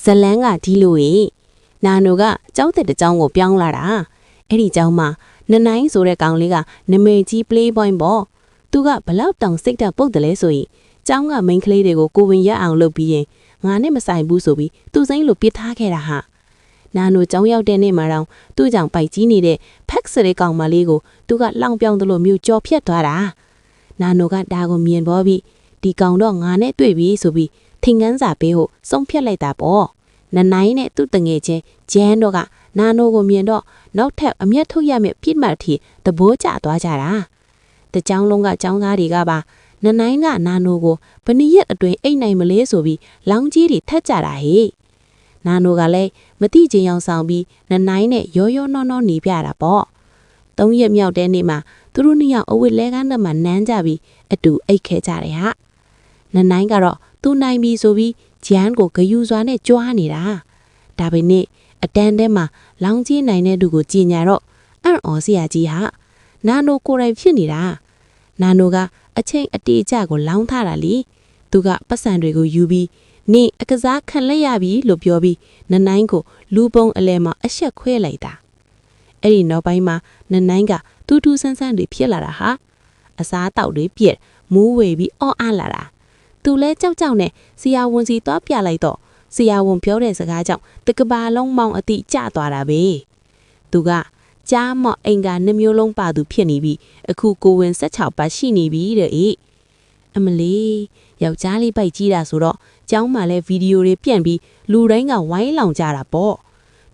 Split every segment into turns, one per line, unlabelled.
ဇလန်းကဒီလို၏နာနိုကကြောက်တဲ့ကြောင်းကိုပြောင်းလာတာအဲ့ဒီကြောင်းမှာနနိုင်ဆိုတဲ့ကောင်လေးကနမေကြီး play point ပေါ့သူကဘလောက်တောင်စိတ်ဓာတ်ပုတ်တယ်လဲဆိုရင်ကျောင်းကမိန်းကလေးတွေကိုကိုဝင်ရအောင်လုပ်ပြီးရင်ငါနဲ့မဆိုင်ဘူးဆိုပြီးသူ့စိမ့်လို့ပြစ်ထားခဲ့တာဟာနာနိုကျောင်းရောက်တဲ့နေ့မှာတော့သူ့ကြောင့်ပိုက်ကြီးနေတဲ့ဖက်စတဲ့ကောင်မလေးကိုသူကလောင်ပြောင်းသလိုမျိုးကြော်ဖြတ်သွားတာနာနိုကဒါကိုမြင်ပေါ်ပြီးဒီကောင်တော့ငါနဲ့တွေ့ပြီဆိုပြီးထင်ကန်းစာပေးဖို့စုံဖြတ်လိုက်တာပေါ့နနိုင်နဲ့သူ့တငယ်ချင်းဂျန်တော့ကနာနိုကိုမြင်တော့နောက်ထပ်အမျက်ထုတ်ရမယ့်ပြစ်မှတ်ထီသဘောကျသွားကြတာတကြောင်းလုံးကကျောင်းသားတွေကပါနနိုင်ကနာနိုကိုဘယ်နည်းရက်အတွင်းအိတ်နိုင်မလဲဆိုပြီးလောင်းကြီးတွေထက်ကြတာဟေ့နာနိုကလည်းမတိချင်အောင်ဆောင်ပြီးနနိုင်နဲ့ရောရောနှောနှောနေပြတာပေါ့၃ရက်မြောက်တဲ့နေ့မှာသူတို့နှစ်ယောက်အဝတ်လဲကန်းတက်မှနန်းကြပြီးအတူအိတ်ခဲကြတယ်ဟာနနိုင်ကတော့သူနိုင်ပြီဆိုပြီးဂျန်ကိုဂယူစွာနဲ့ကြွားနေတာဒါပေမဲ့အတန်းထဲမှာလောင်းကြီးနိုင်တဲ့သူကိုကြင်ညာတော့အံ့ဩစရာကြီးဟာနာနိုကိုယ်တိုင်ဖြစ်နေတာနာနိုကအချိန်အတေးကြကိုလောင်းထားတာလေသူကပတ်စံတွေကိုယူပြီးနေအကစားခံလက်ရပြီလို့ပြောပြီးနနိုင်ကိုလူပုံအလဲမှာအဆက်ခွဲလိုက်တာအဲ့ဒီနောက်ပိုင်းမှာနနိုင်ကတူးထူးဆန်းဆန်းတွေဖြစ်လာတာဟာအစားတောက်တွေပြက်မူးဝေပြီးအော့အားလာတာသူလဲကြောက်ကြောက်နဲ့ဆရာဝန်စီသွားပြလိုက်တော့ဆရာဝန်ပြောတဲ့စကားကြောင့်တကဘာလုံးမောင်းအတိကျသွားတာပဲသူကကြားမော့အင်္ဂါနှမျိုးလုံးပါသူဖြစ်နေပြီအခုကိုဝင်16ပတ်ရှိနေပြီတဲ့အေးအမလေးယောက်ျားလေးပိုက်ကြီးတာဆိုတော့ကျောင်းမှာလဲဗီဒီယိုတွေပြန့်ပြီးလူတိုင်းကဝိုင်းလောင်ကြတာပေါ့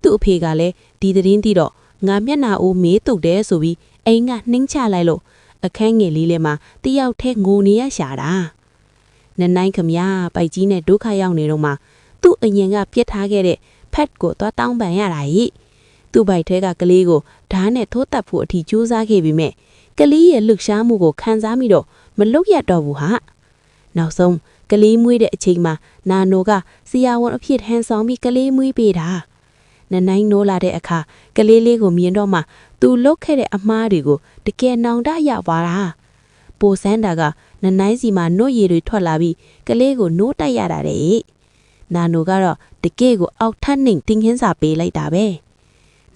သူ့အဖေကလည်းဒီသတင်းသိတော့ငါမျက်နှာအိုးမေးတုတ်တယ်ဆိုပြီးအိမ်ကနှင်းချလိုက်လို့အခန်းငယ်လေးထဲမှာတယောက်တည်းငိုနေရရှာတာနနိုင်ခမရပိုက်ကြီးနဲ့ဒုက္ခရောက်နေတော့မှသူ့အရင်ကပြစ်ထားခဲ့တဲ့ဖက်ကိုသွားတောင်းပန်ရတာဟိသူ့ဘိုက်ထဲကကလေးကိုဓာတ်နဲ့ထိုးတက်ဖို့အထိကြိုးစားခဲ့ပြီးမြဲကလေးရဲ့လှုပ်ရှားမှုကိုခံစားမိတော့မလွတ်ရတော့ဘူးဟာနောက်ဆုံးကလေးမွေးတဲ့အချိန်မှာနာနိုကဆရာဝန်အဖြစ်ဟန်ဆောင်ပြီးကလေးမွေးပေးတာနနိုင်နိုးလာတဲ့အခါကလေးလေးကိုမြင်တော့မှသူလုတ်ခဲ့တဲ့အမားတွေကိုတကယ်နောင်တရသွားတာပိုစန်းတာကနနိုင်စီမှာနှုတ်ရည်တွေထွက်လာပြီးကလေးကိုနိုးတိုက်ရတာတဲ့နာနိုကတော့တကယ်ကိုအောက်ထပ်နှိမ်တင်းခင်းစာပေးလိုက်တာပဲ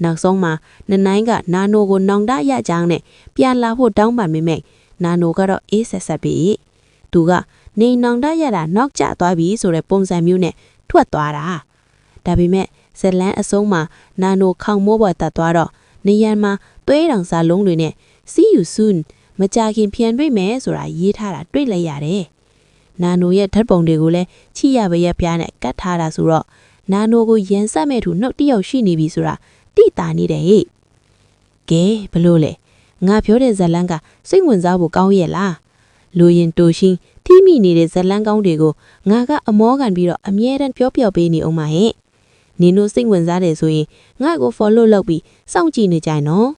နောက်ဆုံးမှာနနိုင်ကနာနိုကိုနောင်တရကြောင်းနဲ့ပြန်လာဖို့တောင်းပန်မိမဲ့နာနိုကတော့အေးဆက်ဆက်ပြီးသူကနေနောင်တရတာနောက်ကျသွားပြီဆိုတဲ့ပုံစံမျိုးနဲ့ထွက်သွားတာဒါပေမဲ့ဇလန်းအဆုံးမှာနာနိုခေါင်မိုးပေါ်တက်သွားတော့နေရန်မှာသွေးတောင်စာလုံးတွေနဲ့ see you soon မကြခင်ပြန်တွေ့မယ်ဆိုတာရေးထားတာတွေ့လိုက်ရတယ်နာနိုရဲ့ဓာတ်ပုံတွေကိုလည်းချိရပရက်ပြားနဲ့ကတ်ထားတာဆိုတော့နာနိုကိုရန်ဆက်မဲ့သူနှုတ်တယောက်ရှိနေပြီဆိုတာတိတာနေတယ်ဟဲ့ကဲဘလို့လဲငါပြောတဲ့ဇလန်းကစိတ်ဝင်စားဖို့ကောင်းရဲ့လားလူရင်တူရှင်းထိမိနေတဲ့ဇလန်းကောင်းတွေကိုငါကအမောကန်ပြီးတော့အမြဲတမ်းပြောပြောပေးနေအောင်ပါဟဲ့နင်တို့စိတ်ဝင်စားတယ်ဆိုရင်ငါ့ကို follow လုပ်ပြီးစောင့်ကြည့်နေကြနော်